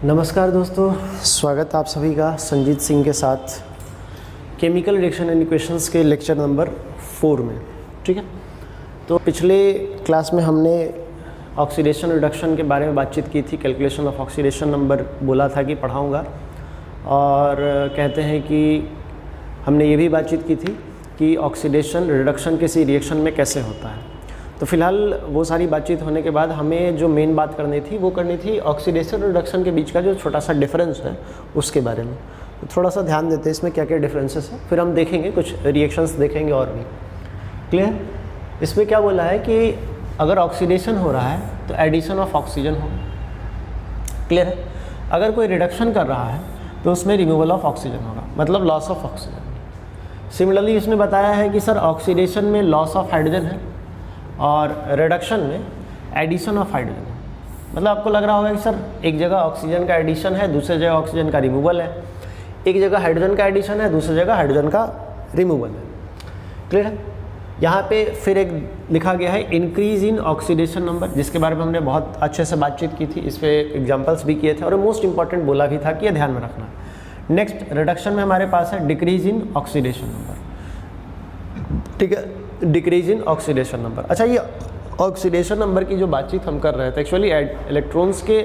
नमस्कार दोस्तों, स्वागत है आप सभी का संजीत सिंह के साथ केमिकल रिएक्शन एंड इक्वेशंस के लेक्चर नंबर 4 में। ठीक है, तो पिछले क्लास में हमने ऑक्सीडेशन रिडक्शन के बारे में बातचीत की थी। कैलकुलेशन ऑफ ऑक्सीडेशन नंबर बोला था कि पढ़ाऊंगा, और कहते हैं कि हमने ये भी बातचीत की थी कि ऑक्सीडेशन रिडक्शन किसी रिएक्शन में कैसे होता है। तो फिलहाल वो सारी बातचीत होने के बाद हमें जो मेन बात करनी थी वो करनी थी ऑक्सीडेशन रिडक्शन के बीच का जो छोटा सा डिफरेंस है उसके बारे में। तो थोड़ा सा ध्यान देते हैं इसमें क्या क्या डिफरेंसेस है, फिर हम देखेंगे कुछ रिएक्शंस देखेंगे और भी। क्लियर? इसमें क्या बोला है कि अगर ऑक्सीडेशन हो रहा है तो एडिशन ऑफ ऑक्सीजन होगा। क्लियर है? अगर कोई रिडक्शन कर रहा है तो उसमें रिमूवल ऑफ ऑक्सीजन होगा, मतलब लॉस ऑफ ऑक्सीजन। सिमिलरली इसने बताया है कि सर ऑक्सीडेशन में लॉस ऑफ हाइड्रोजन है और रिडक्शन में एडिशन ऑफ हाइड्रोजन है। मतलब आपको लग रहा होगा कि सर एक जगह ऑक्सीजन का एडिशन है, दूसरी जगह ऑक्सीजन का रिमूवल है, एक जगह हाइड्रोजन का एडिशन है, दूसरी जगह हाइड्रोजन का रिमूवल है। क्लियर है? यहाँ पे फिर एक लिखा गया है इंक्रीज इन ऑक्सीडेशन नंबर, जिसके बारे में हमने बहुत अच्छे से बातचीत की थी, इस पर एग्जाम्पल्स भी किए थे और मोस्ट इंपॉर्टेंट बोला भी था कि ये ध्यान में रखना। नेक्स्ट रिडक्शन में हमारे पास है डिक्रीज इन ऑक्सीडेशन नंबर। ठीक है, डिक्रीज इन ऑक्सीडेशन नंबर। अच्छा, ये ऑक्सीडेशन नंबर की जो बातचीत हम कर रहे थे एक्चुअली इलेक्ट्रॉन्स के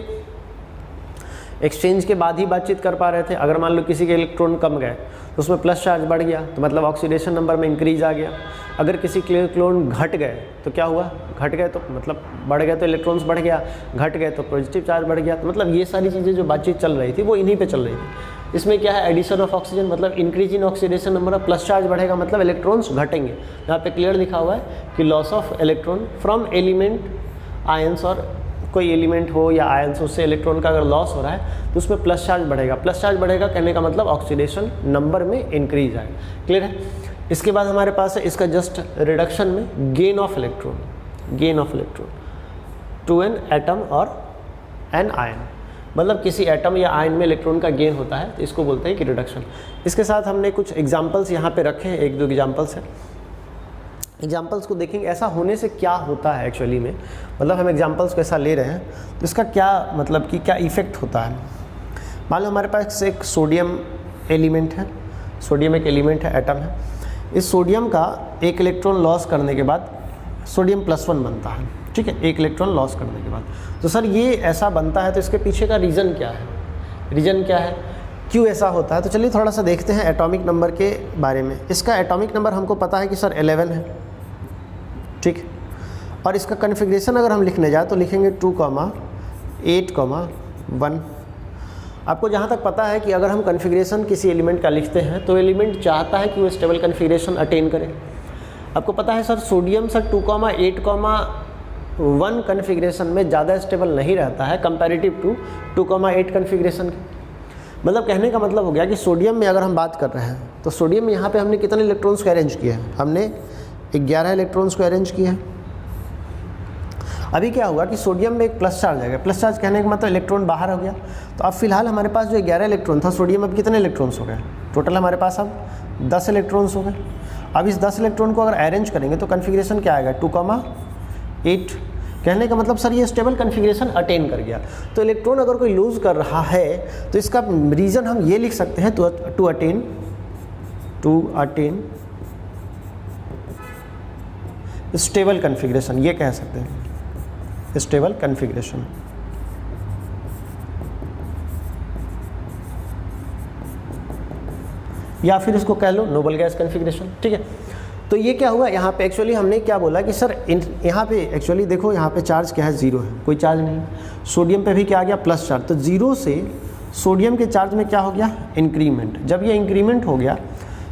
एक्सचेंज के बाद ही बातचीत कर पा रहे थे। अगर मान लो किसी के इलेक्ट्रॉन कम गए तो उसमें प्लस चार्ज बढ़ गया तो मतलब ऑक्सीडेशन नंबर में इंक्रीज आ गया। अगर किसी के इलेक्ट्रॉन घट गए तो क्या हुआ, घट गए तो मतलब बढ़ गए तो इलेक्ट्रॉन्स बढ़ गया, घट गए तो पॉजिटिव चार्ज बढ़ गया। तो मतलब ये सारी चीज़ें जो बातचीत चल रही थी वो इन्हीं पे चल रही थी। इसमें क्या है, एडिशन ऑफ ऑक्सीजन मतलब increase in oxidation number, plus charge बढ़ेगा मतलब इलेक्ट्रॉन्स घटेंगे। यहाँ पे क्लियर लिखा हुआ है कि loss of electron from element ions, और कोई एलिमेंट हो या आयंस उससे इलेक्ट्रॉन का अगर लॉस हो रहा है तो उसमें प्लस चार्ज बढ़ेगा। प्लस चार्ज बढ़ेगा कहने का मतलब ऑक्सीडेशन नंबर में इंक्रीज आएगा। क्लियर है? इसके बाद हमारे पास है इसका जस्ट रिडक्शन में gain of electron, gain of electron to an atom और एन आयन, मतलब किसी एटम या आयन में इलेक्ट्रॉन का गेन होता है तो इसको बोलते हैं कि रिडक्शन। इसके साथ हमने कुछ एग्जांपल्स यहाँ पे रखे हैं, एक दो एग्जांपल्स हैं। एग्जांपल्स को देखेंगे ऐसा होने से क्या होता है एक्चुअली में, मतलब हम एग्जांपल्स को ऐसा ले रहे हैं तो इसका क्या मतलब कि क्या इफेक्ट होता है। मान लो हमारे पास एक सोडियम एलिमेंट है, सोडियम एक एलिमेंट है, एटम है। इस सोडियम का एक इलेक्ट्रॉन लॉस करने के बाद सोडियम +1 बनता है। ठीक है, एक इलेक्ट्रॉन लॉस करने के बाद। तो सर ये ऐसा बनता है तो इसके पीछे का रीज़न क्या है, रीज़न क्या है, क्यों ऐसा होता है। तो चलिए थोड़ा सा देखते हैं एटॉमिक नंबर के बारे में। इसका एटॉमिक नंबर हमको पता है कि सर 11 है। ठीक, और इसका कन्फिग्रेशन अगर हम लिखने जाए तो लिखेंगे 2,8,1। आपको जहाँ तक पता है कि अगर हम कन्फिग्रेशन किसी एलिमेंट का लिखते हैं तो एलिमेंट चाहता है कि वो स्टेबल कन्फिग्रेशन अटेन करे। आपको पता है सर सोडियम सर 2,8,1 कन्फिग्रेशन में ज़्यादा स्टेबल नहीं रहता है कंपैरेटिव टू 2,8 कन्फिग्रेशन के। मतलब कहने का मतलब हो गया कि सोडियम में अगर हम बात कर रहे हैं तो सोडियम में यहाँ पे हमने कितने इलेक्ट्रॉन्स को अरेंज किए हैं, हमने 11 इलेक्ट्रॉन्स को अरेंज किए हैं। अभी क्या हुआ कि सोडियम में एक प्लस चार्ज आ गया, प्लस चार्ज कहने का मतलब इलेक्ट्रॉन बाहर हो गया। तो अब फिलहाल हमारे पास जो 11 इलेक्ट्रॉन था, सोडियम अब कितने इलेक्ट्रॉन्स हो गए, टोटल हमारे पास अब 10 इलेक्ट्रॉन्स हो गए। अब इस 10 इलेक्ट्रॉन को अगर अरेंज करेंगे तो कन्फिग्रेशन क्या आएगा, 2,8। कहने का मतलब सर ये स्टेबल कन्फिग्रेशन अटेन कर गया। तो इलेक्ट्रॉन अगर कोई लूज़ कर रहा है तो इसका रीज़न हम ये लिख सकते हैं, टू अटेन स्टेबल कन्फिग्रेशन, ये कह सकते हैं स्टेबल कन्फिग्रेशन। या फिर इसको कह लो नोबल गैस कन्फिग्रेशन। ठीक है, तो ये क्या हुआ यहाँ पे एक्चुअली हमने क्या बोला कि सर यहाँ पे एक्चुअली देखो यहाँ पे चार्ज क्या है, 0 है, कोई चार्ज नहीं। सोडियम पे भी क्या आ गया, प्लस चार्ज। तो 0 से सोडियम के चार्ज में क्या हो गया, इंक्रीमेंट। जब ये इंक्रीमेंट हो गया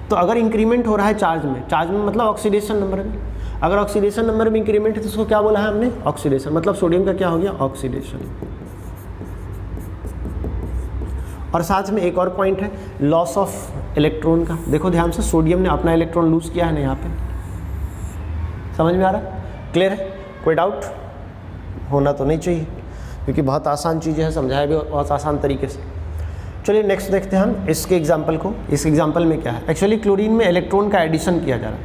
तो अगर इंक्रीमेंट हो रहा है चार्ज में मतलब ऑक्सीडेशन नंबर में, अगर ऑक्सीडेशन नंबर में इंक्रीमेंट है तो उसको क्या बोला है हमने, ऑक्सीडेशन। मतलब सोडियम का क्या हो गया, ऑक्सीडेशन। और साथ में एक और पॉइंट है लॉस ऑफ इलेक्ट्रॉन का। देखो ध्यान से, सोडियम ने अपना इलेक्ट्रॉन लूज किया है ना यहाँ पे, समझ में आ रहा, क्लियर है, कोई डाउट होना तो नहीं चाहिए क्योंकि बहुत आसान चीज़ें हैं, समझाया भी बहुत आसान तरीके से। चलिए नेक्स्ट देखते हैं हम इसके एग्जाम्पल को। इस एग्जाम्पल में क्या है, एक्चुअली क्लोरीन में इलेक्ट्रॉन का एडिशन किया जा रहा है,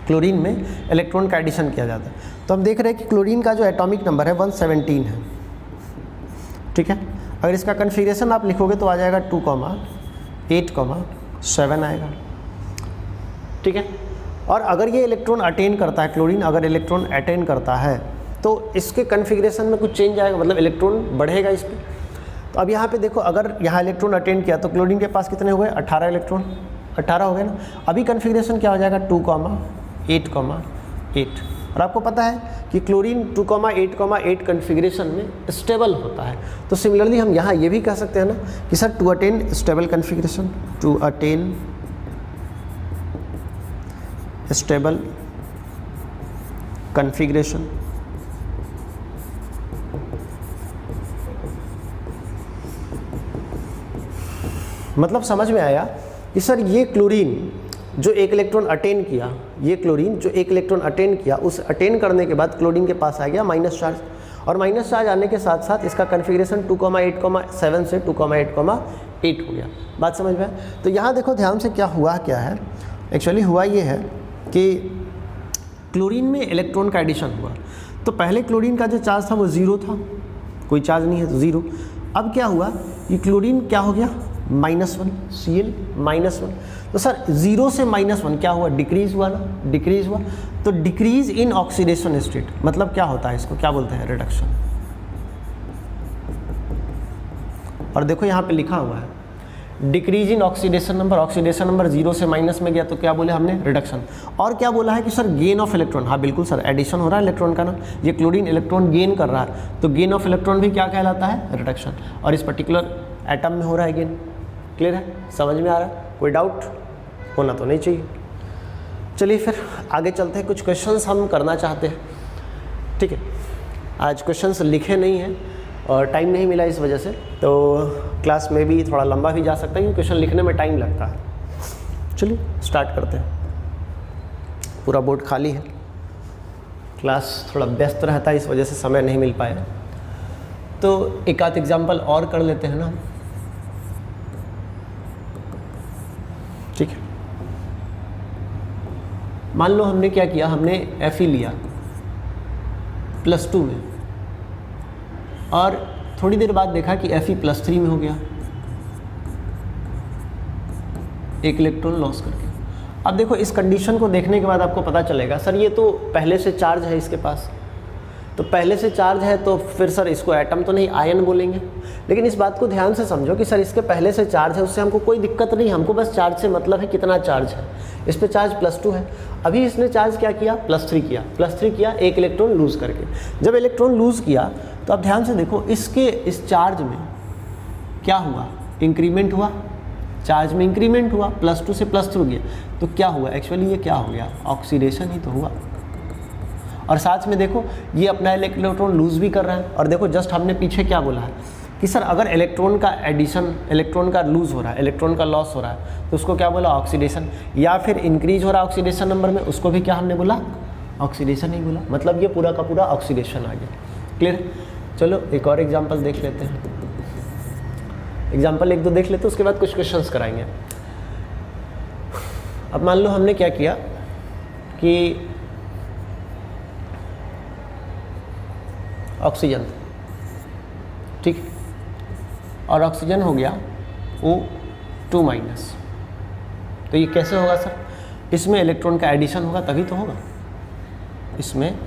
क्लोरीन में इलेक्ट्रॉन का एडिशन किया जाता है। तो हम देख रहे हैं कि क्लोरीन का जो एटॉमिक नंबर है 117 है। ठीक है, अगर इसका कन्फिग्रेशन आप लिखोगे तो आ जाएगा 2,8,7 आएगा, ठीक है। और अगर ये इलेक्ट्रॉन अटेन करता है, क्लोरीन अगर इलेक्ट्रॉन अटेन करता है तो इसके कन्फिग्रेशन में कुछ चेंज आएगा, मतलब इलेक्ट्रॉन बढ़ेगा इस पर। तो अब यहाँ पे देखो, अगर यहाँ इलेक्ट्रॉन अटेन किया तो क्लोरीन के पास कितने हुए, 18 इलेक्ट्रॉन, 18 हो गए ना। अभी कन्फिग्रेशन क्या हो जाएगा, 2,8,8। और आपको पता है कि क्लोरीन 2,8,8 कन्फिग्रेशन में स्टेबल होता है। तो सिमिलरली हम यहाँ ये भी कह सकते हैं ना कि sir to attain stable configuration, to attain stable configuration, मतलब समझ में आया कि सर ये क्लोरीन जो एक इलेक्ट्रॉन अटेन किया, ये क्लोरीन जो एक इलेक्ट्रॉन अटेन किया, उस अटेन करने के बाद क्लोरीन के पास आ गया माइनस चार्ज, और माइनस चार्ज आने के साथ साथ इसका कन्फिग्रेशन 2,8,7 से 2,8,8 हो गया। बात समझ में आया? तो यहाँ देखो ध्यान से क्या हुआ, क्या है एक्चुअली हुआ ये है कि क्लोरीन में इलेक्ट्रॉन का एडिशन हुआ। तो पहले क्लोरीन का जो चार्ज था वो 0 था, कोई चार्ज नहीं है तो 0। अब क्या हुआ कि क्लोरीन क्या हो गया, -1, Cl -1। तो सर 0 से -1 क्या हुआ, डिक्रीज हुआ ना, डिक्रीज हुआ। तो डिक्रीज इन ऑक्सीडेशन स्टेट मतलब क्या होता है, इसको क्या बोलते हैं, रिडक्शन। और देखो यहाँ पे लिखा हुआ है decrease in oxidation number, oxidation number 0 से माइनस में गया तो क्या बोले हमने, रिडक्शन। और क्या बोला है कि सर गेन ऑफ इलेक्ट्रॉन, हाँ बिल्कुल सर, एडिशन हो रहा है इलेक्ट्रॉन का ना, ये क्लोरीन इलेक्ट्रॉन गेन कर रहा है, तो गेन ऑफ इलेक्ट्रॉन भी क्या कहलाता है, रिडक्शन। और इस पर्टिकुलर एटम में हो रहा है गेन। क्लियर है, समझ में आ रहा है, कोई डाउट होना तो नहीं चाहिए। चलिए फिर आगे चलते हैं, कुछ क्वेश्चंस हम करना चाहते हैं, ठीक है। आज क्वेश्चंस लिखे नहीं हैं और टाइम नहीं मिला इस वजह से, तो क्लास में भी थोड़ा लंबा भी जा सकता है क्योंकि क्वेश्चन लिखने में टाइम लगता है। चलिए स्टार्ट करते हैं। पूरा बोर्ड खाली है, क्लास थोड़ा व्यस्त रहता है इस वजह से समय नहीं मिल पाया। तो एक आध एग्जाम्पल और कर लेते हैं ना, ठीक है। मान लो हमने क्या किया, हमने Fe लिया +2 में और थोड़ी देर बाद देखा कि Fe +3 में हो गया, एक इलेक्ट्रॉन लॉस करके। अब देखो इस कंडीशन को देखने के बाद आपको पता चलेगा सर ये तो पहले से चार्ज है इसके पास, तो पहले से चार्ज है तो फिर सर इसको एटम तो नहीं आयन बोलेंगे। लेकिन इस बात को ध्यान से समझो कि सर इसके पहले से चार्ज है, उससे हमको कोई दिक्कत नहीं, हमको बस चार्ज से मतलब है कितना चार्ज है। इस पे चार्ज +2 है, अभी इसने चार्ज क्या किया, +3 किया, +3 किया एक इलेक्ट्रॉन लूज़ करके। जब इलेक्ट्रॉन लूज़ किया तो अब ध्यान से देखो इसके इस चार्ज में क्या हुआ, इंक्रीमेंट हुआ, चार्ज में इंक्रीमेंट हुआ, +2 से +3 गया। तो क्या हुआ एक्चुअली, ये क्या हो गया, ऑक्सीडेशन ही तो हुआ। और साथ में देखो ये अपना इलेक्ट्रॉन लूज़ भी कर रहा है। और देखो जस्ट हमने पीछे क्या बोला है कि सर अगर इलेक्ट्रॉन का एडिशन, इलेक्ट्रॉन का लूज़ हो रहा है, इलेक्ट्रॉन का लॉस हो रहा है, तो उसको क्या बोला, ऑक्सीडेशन। या फिर इंक्रीज हो रहा है ऑक्सीडेशन नंबर में, उसको भी क्या हमने बोला, ऑक्सीडेशन ही बोला। मतलब ये पूरा का पूरा ऑक्सीडेशन आ गया। क्लियर। चलो एक और एग्जाम्पल देख लेते हैं, एग्जाम्पल एक दो देख लेते हैं, उसके बाद कुछ क्वेश्चंस कराएंगे। अब मान लो हमने क्या किया कि ऑक्सीजन, ठीक, और ऑक्सीजन हो गया O2-। तो ये कैसे होगा सर, इसमें इलेक्ट्रॉन का एडिशन होगा तभी तो होगा, इसमें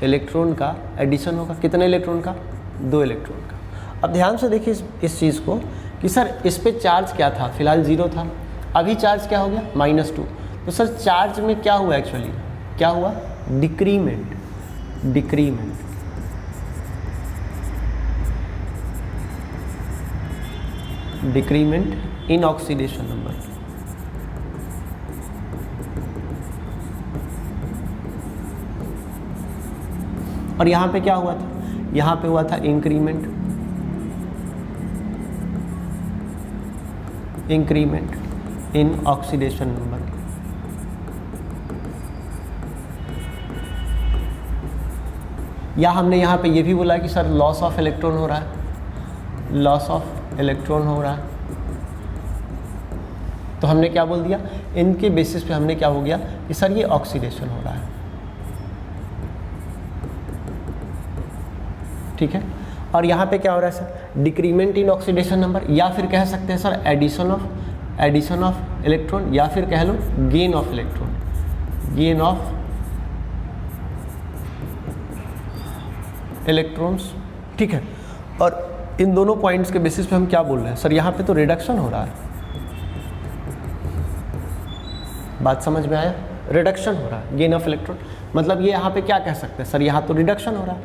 इलेक्ट्रॉन का एडिशन होगा। कितने इलेक्ट्रॉन का, 2 इलेक्ट्रॉन का। अब ध्यान से देखिए इस चीज़ को कि सर इस पे चार्ज क्या था, फिलहाल 0 था, अभी चार्ज क्या हो गया, -2। तो सर चार्ज में क्या हुआ एक्चुअली, क्या हुआ, decrement, decrement. Decrement in oxidation number. और यहाँ पे क्या हुआ था, यहाँ पे हुआ था increment, increment in oxidation number. या हमने यहाँ पे ये भी बोला कि सर लॉस ऑफ इलेक्ट्रॉन हो रहा है, लॉस ऑफ इलेक्ट्रॉन हो रहा है। तो हमने क्या बोल दिया, इनके बेसिस पे हमने क्या हो गया कि सर ये ऑक्सीडेशन हो रहा है, ठीक है। और यहाँ पे क्या हो रहा है sir, decrement in oxidation number, या फिर कह सकते हैं सर एडिशन ऑफ इलेक्ट्रॉन, या फिर कह लो gain of electron, gain of electrons, ठीक है। और इन दोनों पॉइंट्स के बेसिस पे हम क्या बोल रहे हैं सर, यहाँ पे तो रिडक्शन हो रहा है, बात समझ में आया, रिडक्शन हो रहा है गेन ऑफ इलेक्ट्रॉन, मतलब ये यहाँ पे क्या कह सकते हैं सर, यहाँ तो रिडक्शन हो रहा है,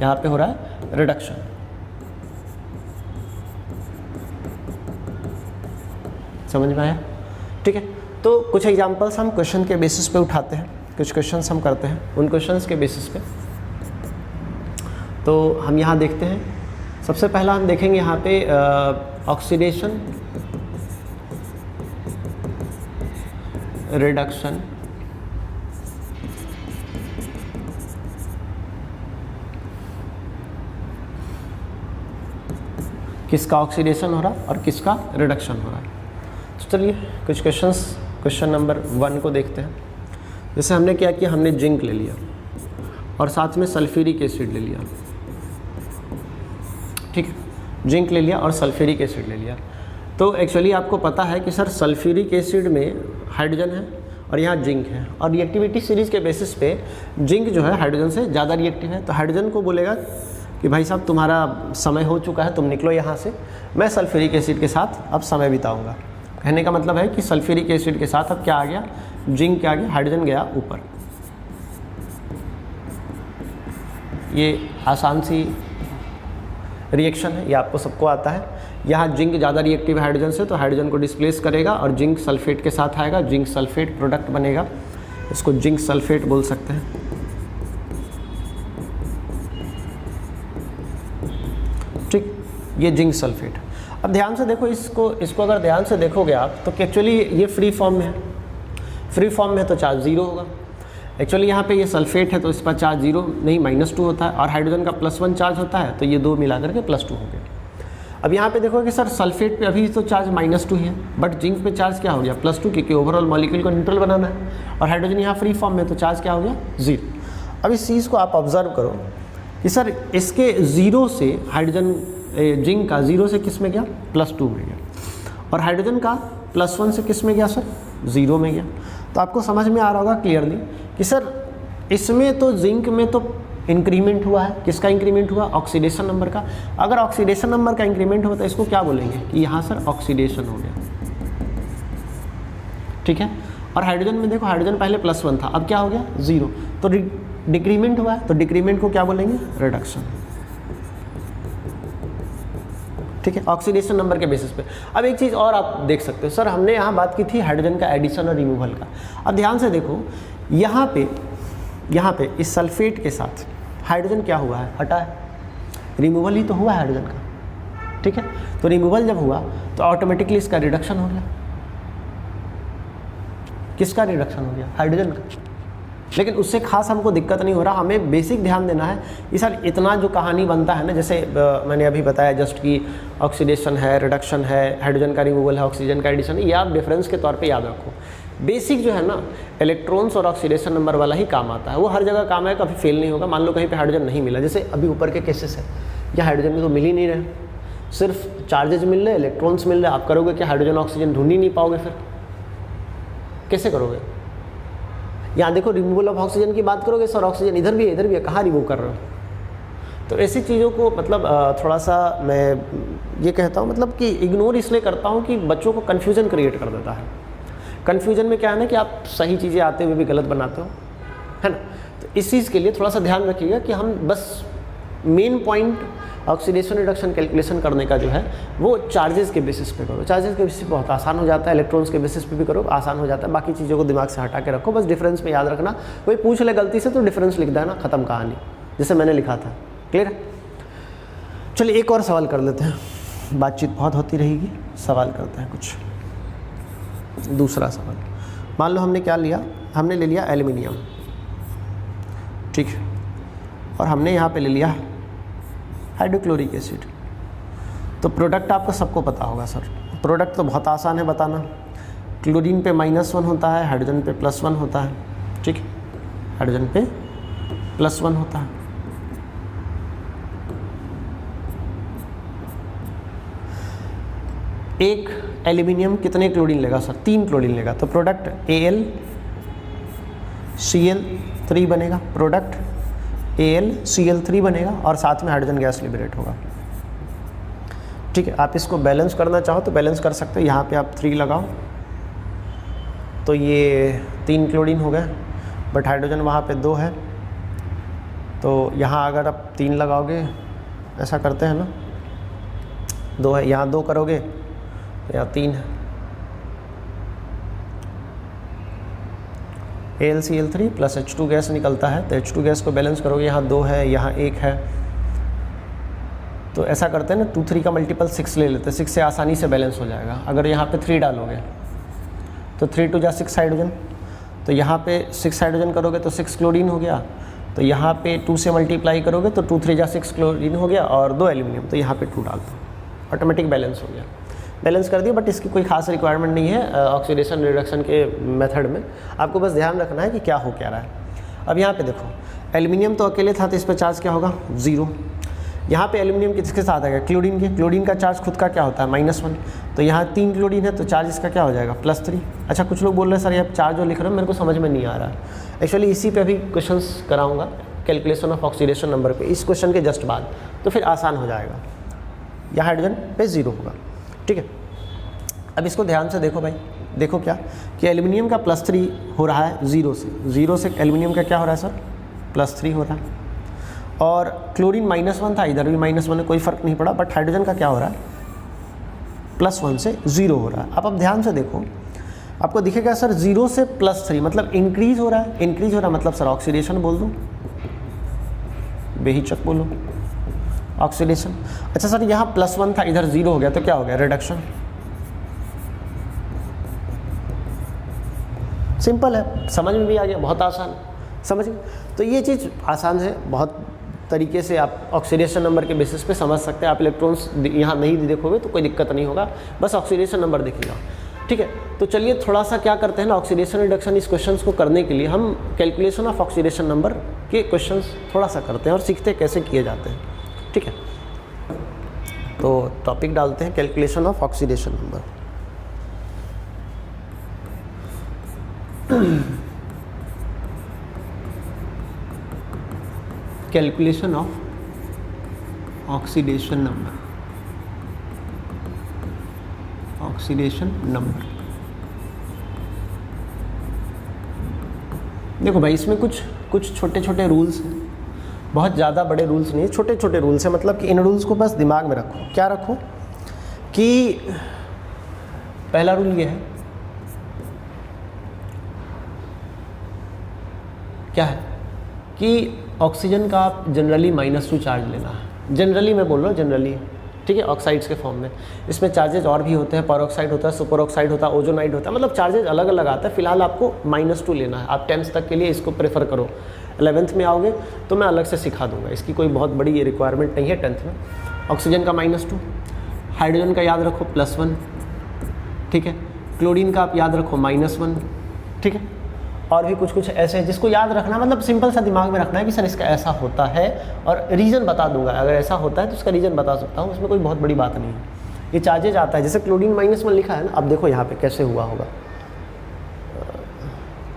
यहाँ पे हो रहा है रिडक्शन। समझ में आया, ठीक है। तो कुछ एग्जांपल्स हम क्वेश्चन के बेसिस पे उठाते हैं, कुछ क्वेश्चंस हम करते हैं उन क्वेश्चंस के बेसिस पे। तो हम यहाँ देखते हैं, सबसे पहला हम देखेंगे यहाँ पे ऑक्सीडेशन रिडक्शन किसका ऑक्सीडेशन हो रहा है और किसका रिडक्शन हो रहा है। तो चलिए कुछ क्वेश्चंस, क्वेश्चन नंबर 1 को देखते हैं। जैसे हमने क्या किया, हमने जिंक ले लिया और साथ में सल्फ्यूरिक एसिड ले लिया, ठीक है, जिंक ले लिया और सल्फ्यूरिक एसिड ले लिया। तो एक्चुअली आपको पता है कि सर सल्फ्यूरिक एसिड में हाइड्रोजन है और यहाँ जिंक है, और रिएक्टिविटी सीरीज़ के बेसिस पे जिंक जो है हाइड्रोजन से ज़्यादा रिएक्टिव है। तो हाइड्रोजन को बोलेगा कि भाई साहब तुम्हारा समय हो चुका है, तुम निकलो यहाँ से, मैं सल्फ्यूरिक एसिड के साथ अब समय बिताऊँगा। कहने का मतलब है कि सल्फ्यूरिक एसिड के साथ अब क्या आ गया, जिंक क्या आ गया, हाइड्रोजन गया ऊपर। ये आसान सी रिएक्शन है, ये आपको सबको आता है। यहाँ जिंक ज़्यादा रिएक्टिव है हाइड्रोजन से, तो हाइड्रोजन को डिस्प्लेस करेगा और जिंक सल्फेट के साथ आएगा, जिंक सल्फेट प्रोडक्ट बनेगा, इसको जिंक सल्फेट बोल सकते हैं, ठीक, ये जिंक सल्फेट। अब ध्यान से देखो इसको अगर ध्यान से देखोगे आप तो एक्चुअली ये फ्री फॉर्म में है, फ्री फॉर्म में तो चार्ज 0 होगा। एक्चुअली यहाँ पे ये सल्फेट है तो इस पर चार्ज 0 नहीं -2 होता है, और हाइड्रोजन का +1 चार्ज होता है, तो ये 2 मिला करके +2 हो गया। अब यहाँ पे देखो कि सर सल्फेट पे अभी तो चार्ज -2 ही है, बट जिंक पे चार्ज क्या हो गया, +2, क्योंकि ओवरऑल मॉलिक्यूल को न्यूट्रल बनाना है, और हाइड्रोजन यहाँ फ्री फॉर्म में तो चार्ज क्या हो गया, 0। अब इस चीज़ को आप ऑब्जर्व करो कि सर इसके 0 से हाइड्रोजन, जिंक का 0 से किस में गया, +2 में गया, और हाइड्रोजन का +1 से किस में गया सर, 0 में गया। तो आपको समझ में आ रहा होगा क्लियरली कि सर इसमें तो जिंक में तो इंक्रीमेंट हुआ है, किसका इंक्रीमेंट हुआ, ऑक्सीडेशन नंबर का। अगर ऑक्सीडेशन नंबर का इंक्रीमेंट हुआ तो इसको क्या बोलेंगे कि यहाँ सर ऑक्सीडेशन हो गया, ठीक है। और हाइड्रोजन में देखो, हाइड्रोजन पहले +1 था, अब क्या हो गया, 0, तो डिक्रीमेंट हुआ है, तो डिक्रीमेंट को क्या बोलेंगे, रिडक्शन, ठीक है, ऑक्सीडेशन नंबर के बेसिस पे। अब एक चीज़ और आप देख सकते हो, सर हमने यहाँ बात की थी हाइड्रोजन का एडिशन और रिमूवल का। अब ध्यान से देखो यहाँ पे इस सल्फेट के साथ हाइड्रोजन क्या हुआ है, हटा है, रिमूवल ही तो हुआ है हाइड्रोजन का, ठीक है। तो रिमूवल जब हुआ तो ऑटोमेटिकली इसका रिडक्शन हो गया, किसका रिडक्शन हो गया, हाइड्रोजन का। लेकिन उससे खास हमको दिक्कत नहीं हो रहा, हमें बेसिक ध्यान देना है कि सर इतना जो कहानी बनता है ना, जैसे मैंने अभी बताया जस्ट कि ऑक्सीडेशन है, रिडक्शन है, हाइड्रोजन का रिमूवल है, ऑक्सीजन का एडिशन है, ये आप डिफरेंस के तौर पे याद रखो। बेसिक जो है ना, इलेक्ट्रॉन्स और ऑक्सीडेशन नंबर वाला ही काम आता है, वो हर जगह काम है, कभी फेल नहीं होगा। मान लो कहीं पे हाइड्रोजन नहीं मिला, जैसे अभी ऊपर के केसेस है, या हाइड्रोजन में तो मिल ही नहीं रहे, सिर्फ चार्जेज मिल रहे, इलेक्ट्रॉन्स मिल रहे, आप करोगे कि हाइड्रोजन ऑक्सीजन ढूंढ ही नहीं पाओगे, फिर कैसे करोगे। यहाँ देखो रिमूवल ऑफ ऑक्सीजन की बात करोगे, सर ऑक्सीजन इधर भी है, कहाँ रिमूव कर रहे हो। तो ऐसी चीज़ों को मतलब थोड़ा सा मैं ये कहता हूँ, मतलब कि इग्नोर इसलिए करता हूँ कि बच्चों को कन्फ्यूजन क्रिएट कर देता है। कन्फ्यूजन में क्या है ना कि आप सही चीज़ें आते हुए भी गलत बनाते हो, है ना। तो इस चीज़ के लिए थोड़ा सा ध्यान रखिएगा कि हम बस main point oxidation reduction calculation करने का जो है वो चार्जेस के बेसिस पे करो। चार्जेस के बेसिस पे बहुत आसान हो जाता है, इलेक्ट्रॉन्स के बेसिस पे भी करो, आसान हो जाता है। बाकी चीज़ों को दिमाग से हटा के रखो, बस डिफरेंस में याद रखना। कोई पूछ ले गलती से तो डिफरेंस लिख देना, ख़त्म कहानी, जैसे मैंने लिखा था। क्लियर है। चलिए एक और सवाल कर लेते हैं, बातचीत बहुत होती रहेगी, सवाल करते हैं कुछ। दूसरा सवाल, मान लो हमने क्या लिया, हमने ले लिया एल्युमिनियम, ठीक है, और हमने यहाँ पे ले लिया हाइड्रोक्लोरिक एसिड। तो प्रोडक्ट आपको सबको पता होगा सर, प्रोडक्ट तो बहुत आसान है बताना। क्लोरीन पे -1 होता है, हाइड्रोजन पे +1 होता है, ठीक है, हाइड्रोजन पे +1 होता है। एक एल्यूमिनियम कितने क्लोरीन लेगा सर? 3 क्लोरीन लेगा, तो प्रोडक्ट AlCl3 बनेगा, प्रोडक्ट AlCl3 बनेगा और साथ में हाइड्रोजन गैस लिबरेट होगा। ठीक है, आप इसको बैलेंस करना चाहो तो बैलेंस कर सकते हो। यहाँ पे आप 3 लगाओ तो ये 3 क्लोरीन हो गए, बट हाइड्रोजन वहाँ पे 2 है, तो यहाँ अगर आप 3 लगाओगे, ऐसा करते हैं ना, 2 है, यहाँ 2 करोगे तो यहाँ 3 है। AlCl3 प्लस H2 गैस निकलता है, तो H2 गैस को बैलेंस करोगे, यहाँ 2 है, यहाँ 1 है, तो ऐसा करते हैं ना, 2 3 का मल्टीपल 6 ले लेते हैं, 6 से आसानी से बैलेंस हो जाएगा। अगर यहाँ पे 3 डालोगे तो 3 2 जा 6 हाइड्रोजन, तो यहाँ पे 6 हाइड्रोजन करोगे तो 6 क्लोरीन हो गया, तो यहाँ पे 2 से मल्टीप्लाई करोगे तो 2 3 जा 6 क्लोरीन हो गया और 2 एल्यूमिनियम, तो यहाँ पे 2 डाल दो, ऑटोमेटिक बैलेंस हो गया। बैलेंस कर दिया, बट इसकी कोई खास रिक्वायरमेंट नहीं है ऑक्सीडेशन रिडक्शन के मेथड में। आपको बस ध्यान रखना है कि क्या हो क्या रहा है। अब यहाँ पे देखो, एल्यूमिनियम तो अकेले था तो इस पर चार्ज क्या होगा? 0। यहाँ पे एल्यूमिनियम किसके साथ आएगा? क्लोरीन के। क्लोरीन का चार्ज खुद का क्या होता है? -1। तो यहाँ 3 क्लोरीन है तो चार्ज इसका क्या हो जाएगा? +3। अच्छा, कुछ लोग बोल रहे हैं सर ये चार्ज जो लिख रहे हो मेरे को समझ में नहीं आ रहा है। एक्चुअली इसी पे अभी क्वेश्चंस कराऊंगा, कैलकुलेशन ऑफ ऑक्सीडेशन नंबर पे, इस क्वेश्चन के जस्ट बाद, तो फिर आसान हो जाएगा। यहाँ हाइड्रोजन पे 0 होगा। ठीक है, अब इसको ध्यान से देखो भाई, देखो क्या कि एल्यूमिनियम का +3 हो रहा है 0 से एल्यूमिनियम का क्या हो रहा है सर? +3 हो रहा है। और क्लोरीन -1 था, इधर भी -1 है, कोई फ़र्क नहीं पड़ा, बट हाइड्रोजन का क्या हो रहा है? +1 से 0 हो रहा है। अब ध्यान से देखो, आपको दिखेगा सर 0 से +3 मतलब इंक्रीज हो रहा है। इंक्रीज हो रहा है मतलब सर ऑक्सीडेशन बोल दूँ, बेहिचक बोलो ऑक्सीडेशन। अच्छा सर यहाँ +1 था, इधर 0 हो गया, तो क्या हो गया? रिडक्शन। सिंपल है, समझ में भी आ गया, बहुत आसान, समझ गए। तो ये चीज़ आसान है, बहुत तरीके से आप ऑक्सीडेशन नंबर के बेसिस पे समझ सकते हैं। आप इलेक्ट्रॉन्स यहाँ नहीं देखोगे तो कोई दिक्कत नहीं होगा, बस ऑक्सीडेशन नंबर देखिएगा। ठीक है, तो चलिए थोड़ा सा क्या करते हैं ना, ऑक्सीडेशन रिडक्शन इस क्वेश्चंस को करने के लिए हम कैलकुलेशन ऑफ ऑक्सीडेशन नंबर के क्वेश्चंस थोड़ा सा करते हैं और सीखते हैं कैसे किए जाते हैं। ठीक है, तो टॉपिक डालते हैं calculation of oxidation number. Calculation of oxidation number, oxidation number. देखो भाई, इसमें कुछ छोटे छोटे रूल्स हैं, बहुत ज़्यादा बड़े रूल्स नहीं है, छोटे छोटे रूल्स हैं। मतलब कि इन रूल्स को बस दिमाग में रखो। क्या रखो कि पहला रूल ये है, क्या है कि ऑक्सीजन का आप जनरली -2 चार्ज लेना है। जनरली मैं बोल रहा हूँ, जनरली, ठीक है, ऑक्साइड्स के फॉर्म में। इसमें चार्जेज और भी होते हैं, परऑक्साइड होता है, सुपर ऑक्साइड होता है, ओजोनाइड होता है, मतलब चार्जेज अलग अलग आता है। फिलहाल आपको -2 लेना है। आप 10th तक के लिए इसको प्रेफर करो। 11th में आओगे तो मैं अलग से सिखा दूंगा, इसकी कोई बहुत बड़ी ये रिक्वायरमेंट नहीं है 10th में। ऑक्सीजन का -2, हाइड्रोजन का याद रखो +1, ठीक है, क्लोरीन का आप याद रखो -1, ठीक है। और भी कुछ ऐसे हैं जिसको याद रखना, मतलब सिंपल सा दिमाग में रखना है कि सर इसका ऐसा होता है, और रीज़न बता दूंगा। अगर ऐसा होता है तो उसका रीज़न बता सकता हूँ, उसमें कोई बहुत बड़ी बात नहीं है। ये चार्जेज आता है, जैसे क्लोरीन -1 लिखा है ना, अब देखो यहाँ पे कैसे हुआ होगा।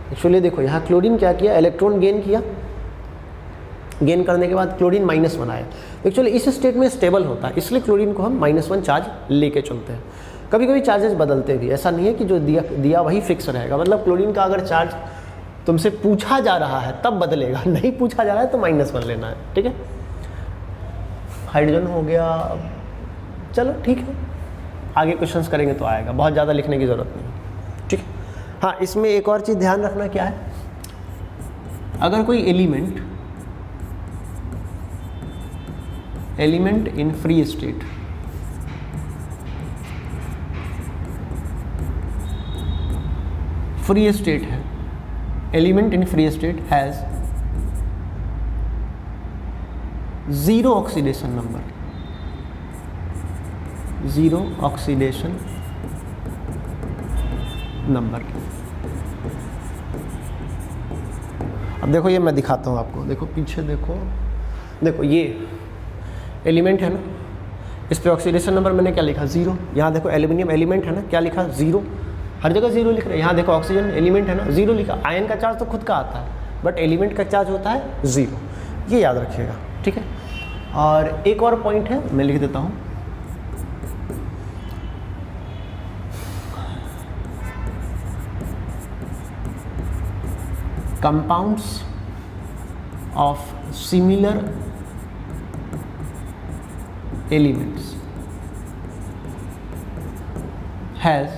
एक्चुअली देखो यहाँ क्लोरीन क्या किया, इलेक्ट्रॉन गेन किया, गेन करने के बाद क्लोरीन -1 आया। एक्चुअली इस स्टेट में स्टेबल होता है, इसलिए क्लोरीन को हम -1 चार्ज लेके चलते हैं। कभी कभी चार्जेस बदलते भी, ऐसा नहीं है कि जो दिया वही फिक्स रहेगा। मतलब क्लोरीन का अगर चार्ज तुमसे पूछा जा रहा है तब बदलेगा, नहीं पूछा जा रहा है तो -1 लेना है, ठीक है। हाइड्रोजन हो गया, चलो ठीक है, आगे क्वेश्चंस करेंगे तो आएगा, बहुत ज़्यादा लिखने की ज़रूरत नहीं, ठीक है। हाँ, इसमें एक और चीज़ ध्यान रखना क्या है, अगर कोई एलिमेंट इन फ्री स्टेट है, element in free state has 0 oxidation number, 0 oxidation number। अब देखो ये मैं दिखाता हूँ आपको, देखो पीछे देखो ये एलिमेंट है ना, इस पे ऑक्सीडेशन नंबर मैंने क्या लिखा 0। यहाँ देखो एल्यूमिनियम एलिमेंट है ना, क्या लिखा 0, हर जगह 0 लिख रहे हैं। यहाँ देखो ऑक्सीजन एलिमेंट है ना, 0 लिखा। आयन का चार्ज तो खुद का आता है बट एलिमेंट का चार्ज होता है 0, ये याद रखिएगा, ठीक है। और एक और पॉइंट है, मैं लिख देता हूँ, compounds of similar elements has